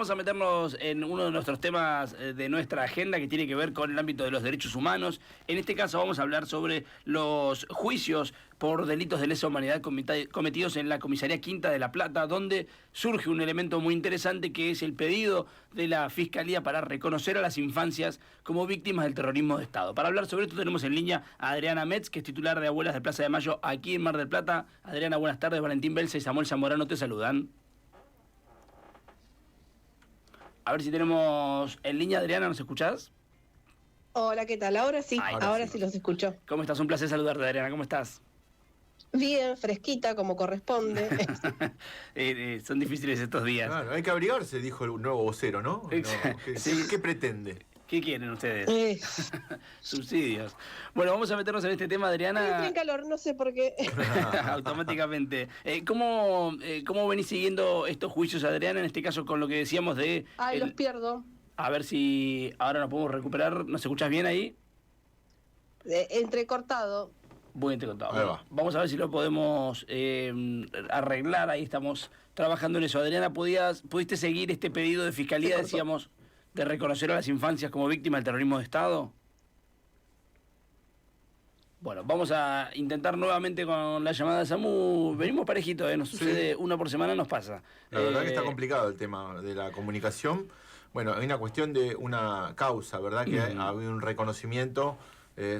vamos a meternos en uno de nuestros temas de nuestra agenda que tiene que ver con el ámbito de los derechos humanos. En este caso vamos a hablar sobre los juicios por delitos de lesa humanidad cometidos en la Comisaría Quinta de La Plata, donde surge un elemento muy interesante que es el pedido de la Fiscalía para reconocer a las infancias como víctimas del terrorismo de Estado. Para hablar sobre esto tenemos en línea a Adriana Metz, que es titular de Abuelas de Plaza de Mayo aquí en Mar del Plata. Adriana, buenas tardes. Valentín Belsa y Samuel Zamorano te saludan. A ver si tenemos en línea, Adriana, ¿nos escuchás? Hola, ¿qué tal? Ahora sí, ahora sí los escucho. ¿Cómo estás? Un placer saludarte, Adriana. ¿Cómo estás? Bien, fresquita, como corresponde. Son difíciles estos días. Claro, hay que abrigarse, dijo el nuevo vocero, ¿no? Sí. ¿Qué pretende? ¿Qué quieren ustedes? Subsidios. Bueno, vamos a meternos en este tema, Adriana. Tienen calor, no sé por qué. Automáticamente. ¿Cómo venís siguiendo estos juicios, Adriana? En este caso, con lo que decíamos de... Ay, los pierdo. A ver si ahora nos podemos recuperar. ¿Nos escuchás bien ahí? Entrecortado. Muy entrecortado. Bueno, vamos a ver si lo podemos arreglar. Ahí estamos trabajando en eso. Adriana, ¿pudiste seguir este pedido de Fiscalía, decíamos, de reconocer a las infancias como víctimas del terrorismo de Estado? Bueno, vamos a intentar nuevamente con la llamada de Samu. Venimos parejitos, nos sucede una por semana, nos pasa. La verdad que está complicado el tema de la comunicación. Bueno, hay una cuestión de una causa, ¿verdad? Que ha habido un reconocimiento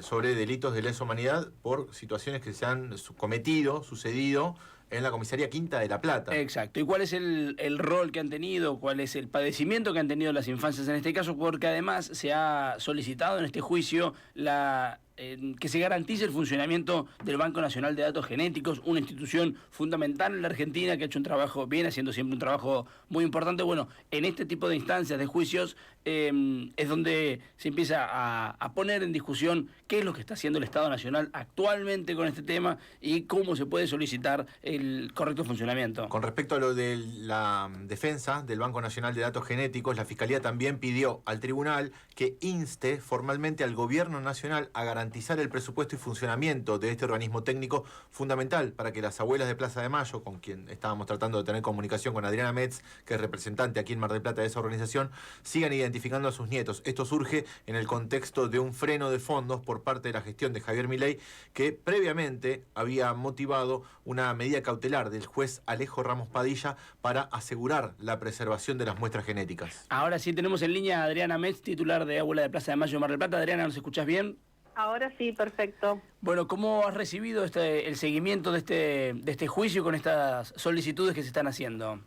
sobre delitos de lesa humanidad por situaciones que se han sucedido en la Comisaría Quinta de La Plata. Exacto. ¿Y cuál es el rol que han tenido? ¿Cuál es el padecimiento que han tenido las infancias en este caso? Porque además se ha solicitado en este juicio que se garantice el funcionamiento del Banco Nacional de Datos Genéticos, una institución fundamental en la Argentina que ha hecho un trabajo, viene haciendo siempre un trabajo muy importante. Bueno, en este tipo de instancias de juicios es donde se empieza a poner en discusión qué es lo que está haciendo el Estado Nacional actualmente con este tema y cómo se puede solicitar el correcto funcionamiento. Con respecto a lo de la defensa del Banco Nacional de Datos Genéticos, la Fiscalía también pidió al tribunal que inste formalmente al Gobierno Nacional a garantizar el presupuesto y funcionamiento de este organismo técnico fundamental para que las abuelas de Plaza de Mayo, con quien estábamos tratando de tener comunicación con Adriana Metz, que es representante aquí en Mar del Plata de esa organización, sigan identificando a sus nietos. Esto surge en el contexto de un freno de fondos por parte de la gestión de Javier Milei, que previamente había motivado una medida cautelar del juez Alejo Ramos Padilla para asegurar la preservación de las muestras genéticas. Ahora sí tenemos en línea a Adriana Metz, titular de Abuela de Plaza de Mayo de Mar del Plata. Adriana, ¿nos escuchás bien? Ahora sí, perfecto. Bueno, ¿cómo has recibido el seguimiento de este juicio con estas solicitudes que se están haciendo?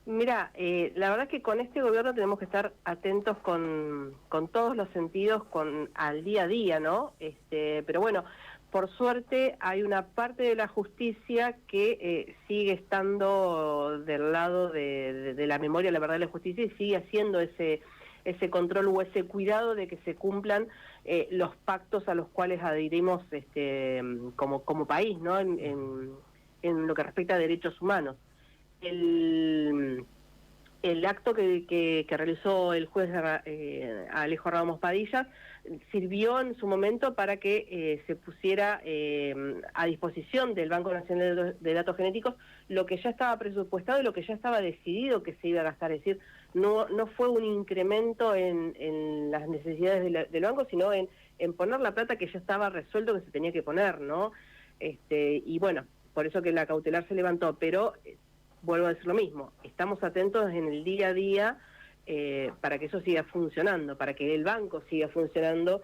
Mira, la verdad es que con este gobierno tenemos que estar atentos con todos los sentidos, al día a día, ¿no? Pero bueno, por suerte hay una parte de la justicia que sigue estando del lado de la memoria, la verdad, de la justicia y sigue haciendo ese control o ese cuidado de que se cumplan los pactos a los cuales adherimos como país, ¿no? En lo que respecta a derechos humanos. El acto que realizó el juez Alejo Ramos Padilla sirvió en su momento para que se pusiera a disposición del Banco Nacional de Datos Genéticos lo que ya estaba presupuestado y lo que ya estaba decidido que se iba a gastar. Es decir, no fue un incremento en las necesidades del banco, sino en poner la plata que ya estaba resuelto que se tenía que poner, ¿no? Y bueno, por eso que la cautelar se levantó, pero vuelvo a decir lo mismo, estamos atentos en el día a día para que eso siga funcionando, para que el banco siga funcionando,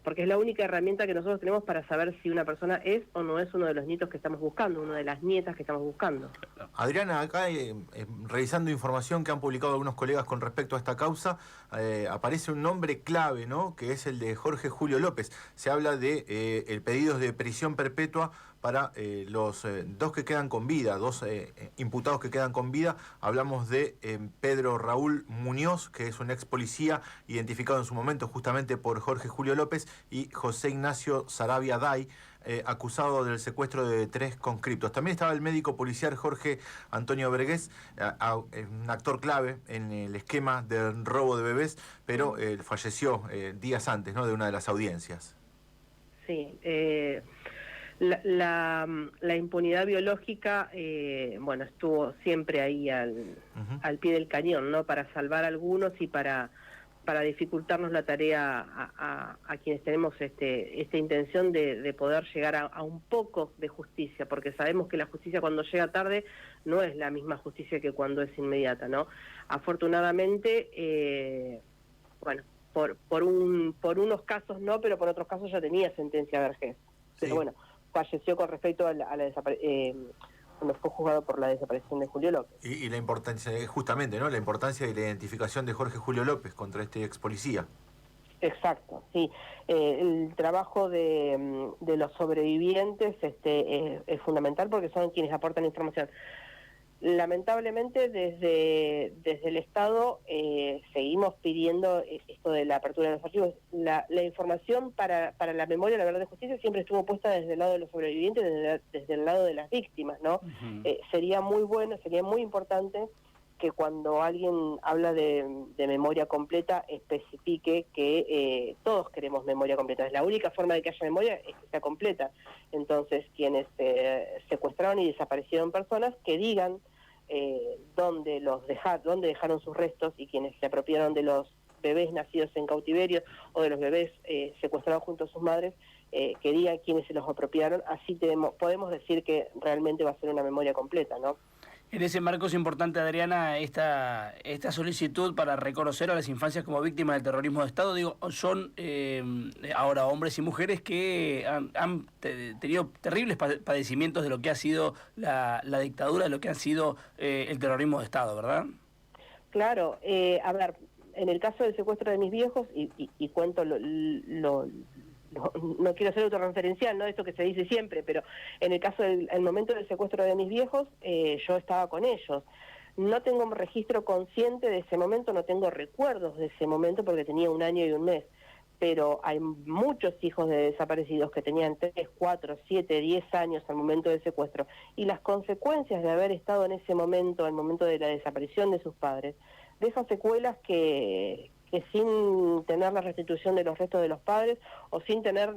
porque es la única herramienta que nosotros tenemos para saber si una persona es o no es uno de los nietos que estamos buscando, una de las nietas que estamos buscando. Adriana, acá revisando información que han publicado algunos colegas con respecto a esta causa, aparece un nombre clave, ¿no? Que es el de Jorge Julio López. Se habla de el pedido de prisión perpetua para los dos que quedan con vida, dos imputados que quedan con vida. Hablamos de Pedro Raúl Muñoz, que es un ex policía identificado en su momento justamente por Jorge Julio López, y José Ignacio Saravia Day, acusado del secuestro de 3 conscriptos. También estaba el médico policial Jorge Antonio Vergés, un actor clave en el esquema del robo de bebés, pero falleció días antes, ¿no?, de una de las audiencias. Sí, La impunidad biológica, bueno, estuvo siempre ahí al pie del cañón, ¿no? Para salvar a algunos y para dificultarnos la tarea a quienes tenemos esta intención de poder llegar a un poco de justicia, porque sabemos que la justicia cuando llega tarde no es la misma justicia que cuando es inmediata, ¿no? Afortunadamente, bueno, por unos casos no, pero por otros casos ya tenía sentencia Vergés. Sí. Pero bueno, falleció con respecto a la desaparición, cuando fue juzgado por la desaparición de Julio López. Y la importancia, justamente, ¿no? La importancia de la identificación de Jorge Julio López contra este ex policía. Exacto, sí. El trabajo de los sobrevivientes es fundamental porque son quienes aportan información. Lamentablemente desde el Estado seguimos pidiendo esto de la apertura de los archivos. La información para la memoria, la verdad de justicia siempre estuvo puesta desde el lado de los sobrevivientes, desde el lado de las víctimas, ¿no? Sería muy bueno, sería muy importante que cuando alguien habla de memoria completa especifique que todos queremos memoria completa. Es la única forma de que haya memoria es que sea completa. Entonces, quienes secuestraron y desaparecieron personas, que digan dónde dejaron sus restos, y quienes se apropiaron de los bebés nacidos en cautiverio o de los bebés secuestrados junto a sus madres, que digan quiénes se los apropiaron. Así podemos decir que realmente va a ser una memoria completa, ¿no? En ese marco es importante, Adriana, esta solicitud para reconocer a las infancias como víctimas del terrorismo de Estado. Digo, son ahora hombres y mujeres que han tenido terribles padecimientos de lo que ha sido la dictadura, de lo que ha sido el terrorismo de Estado, ¿verdad? Claro, a ver, en el caso del secuestro de mis viejos, y cuento no quiero ser autorreferencial, ¿no? Esto que se dice siempre, pero en el caso del momento del secuestro de mis viejos, yo estaba con ellos. No tengo un registro consciente de ese momento, no tengo recuerdos de ese momento porque tenía 1 año y 1 mes, pero hay muchos hijos de desaparecidos que tenían 3, 4, 7, 10 años al momento del secuestro, y las consecuencias de haber estado en ese momento, al momento de la desaparición de sus padres, dejan secuelas que sin tener la restitución de los restos de los padres o sin tener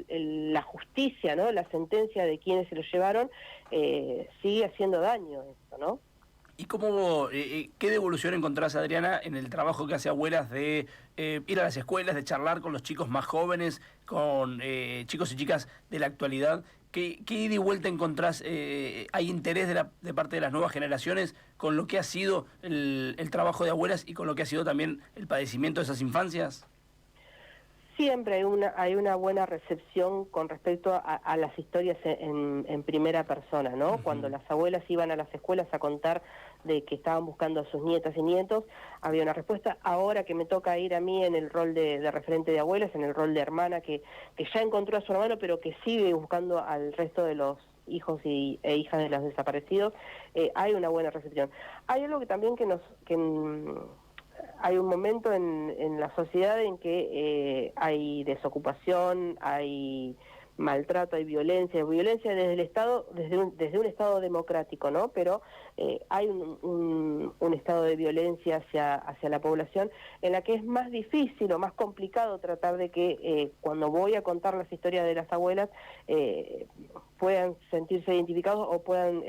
la justicia, ¿no? La sentencia de quienes se los llevaron, sigue haciendo daño esto, ¿no? ¿Y cómo, qué devolución encontrás, Adriana, en el trabajo que hace Abuelas de ir a las escuelas, de charlar con los chicos más jóvenes, con chicos y chicas de la actualidad? ¿Qué ida y vuelta encontrás? ¿Hay interés de parte de las nuevas generaciones con lo que ha sido el trabajo de Abuelas y con lo que ha sido también el padecimiento de esas infancias? Siempre hay una buena recepción con respecto a las historias en primera persona, ¿no? Cuando las abuelas iban a las escuelas a contar de que estaban buscando a sus nietas y nietos, había una respuesta. Ahora que me toca ir a mí en el rol de referente de abuelas, en el rol de hermana, que ya encontró a su hermano, pero que sigue buscando al resto de los hijos e hijas de los desaparecidos, hay una buena recepción. Hay algo que también hay un momento en la sociedad en que hay desocupación, hay maltrato, hay violencia desde el Estado, desde un Estado democrático, ¿no? Pero hay un estado de violencia hacia la población en la que es más difícil o más complicado tratar de que cuando voy a contar las historias de las abuelas puedan sentirse identificados o puedan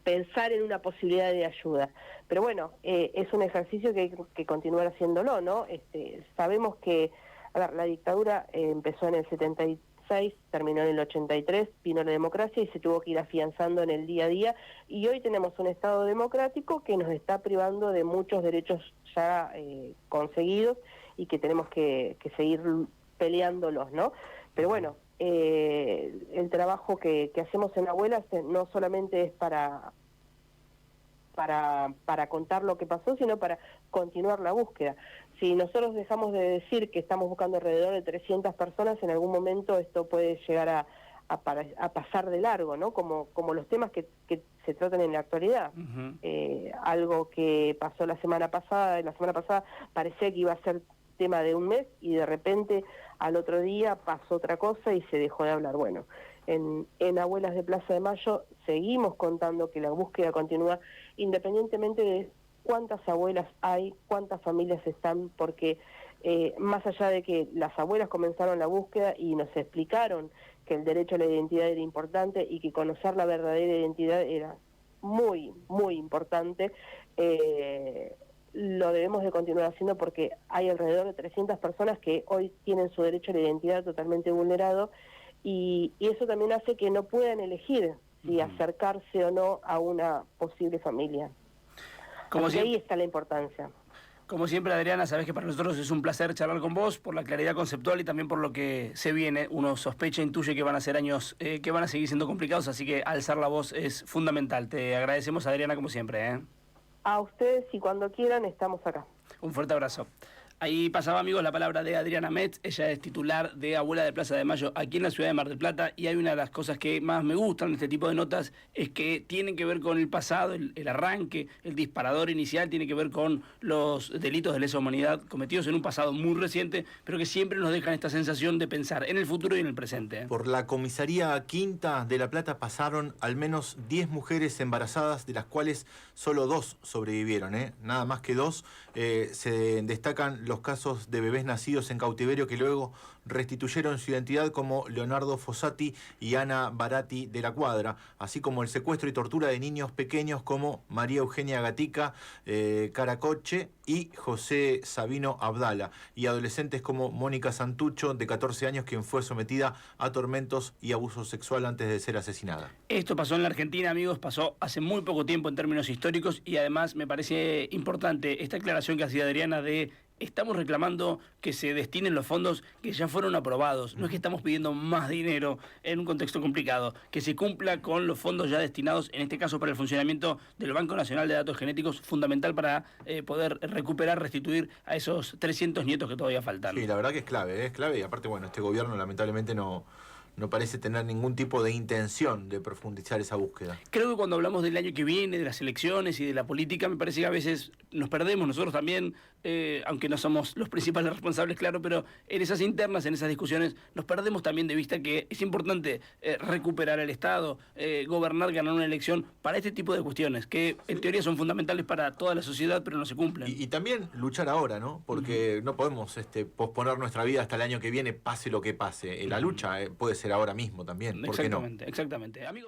pensar en una posibilidad de ayuda. Pero bueno, es un ejercicio que hay que continuar haciéndolo, ¿no? Sabemos que, a ver, la dictadura empezó en el 76, terminó en el 83, vino la democracia y se tuvo que ir afianzando en el día a día, y hoy tenemos un Estado democrático que nos está privando de muchos derechos ya conseguidos y que tenemos que seguir peleándolos, ¿no? Pero bueno, el trabajo que hacemos en Abuelas no solamente es para contar lo que pasó, sino para continuar la búsqueda. Si nosotros dejamos de decir que estamos buscando alrededor de 300 personas, en algún momento esto puede llegar a pasar de largo, ¿no? Como los temas que se tratan en la actualidad. Algo que pasó la semana pasada parecía que iba a ser tema de 1 mes y de repente al otro día pasó otra cosa y se dejó de hablar. Bueno, en Abuelas de Plaza de Mayo seguimos contando que la búsqueda continúa independientemente de cuántas abuelas hay, cuántas familias están, porque más allá de que las abuelas comenzaron la búsqueda y nos explicaron que el derecho a la identidad era importante y que conocer la verdadera identidad era muy, muy importante, lo debemos de continuar haciendo porque hay alrededor de 300 personas que hoy tienen su derecho a la identidad totalmente vulnerado y eso también hace que no puedan elegir si acercarse o no a una posible familia. Así que ahí está la importancia. Como siempre, Adriana, sabés que para nosotros es un placer charlar con vos por la claridad conceptual y también por lo que se viene. Uno sospecha, intuye que van a ser años que van a seguir siendo complicados, así que alzar la voz es fundamental. Te agradecemos, Adriana, como siempre. A ustedes y cuando quieran estamos acá. Un fuerte abrazo. Ahí pasaba, amigos, la palabra de Adriana Metz. Ella es titular de Abuela de Plaza de Mayo aquí en la ciudad de Mar del Plata, y hay una de las cosas que más me gustan de este tipo de notas es que tienen que ver con el pasado, el arranque, el disparador inicial, tiene que ver con los delitos de lesa humanidad cometidos en un pasado muy reciente, pero que siempre nos dejan esta sensación de pensar en el futuro y en el presente. Por la comisaría Quinta de La Plata pasaron al menos 10 mujeres embarazadas, de las cuales solo 2 sobrevivieron, nada más que 2. Se destacan los casos de bebés nacidos en cautiverio que luego restituyeron su identidad, como Leonardo Fossati y Ana Barati de la Cuadra, así como el secuestro y tortura de niños pequeños como María Eugenia Gatica Caracoche y José Sabino Abdala, y adolescentes como Mónica Santucho, de 14 años, quien fue sometida a tormentos y abuso sexual antes de ser asesinada. Esto pasó en la Argentina, amigos, pasó hace muy poco tiempo en términos históricos, y además me parece importante esta aclaración que hacía Adriana de: estamos reclamando que se destinen los fondos que ya fueron aprobados. No es que estamos pidiendo más dinero en un contexto complicado. Que se cumpla con los fondos ya destinados, en este caso para el funcionamiento del Banco Nacional de Datos Genéticos, fundamental para poder recuperar, restituir a esos 300 nietos que todavía faltan. Sí, la verdad que es clave, y aparte, bueno, este gobierno lamentablemente no parece tener ningún tipo de intención de profundizar esa búsqueda. Creo que cuando hablamos del año que viene, de las elecciones y de la política, me parece que a veces nos perdemos nosotros también, aunque no somos los principales responsables, claro, pero en esas internas, en esas discusiones, nos perdemos también de vista que es importante recuperar el Estado, gobernar, ganar una elección para este tipo de cuestiones, que en teoría son fundamentales para toda la sociedad, pero no se cumplen. Y también luchar ahora, ¿no? Porque no podemos posponer nuestra vida hasta el año que viene, pase lo que pase. La lucha puede ser ahora mismo también, ¿por qué no? Exactamente. Amigos.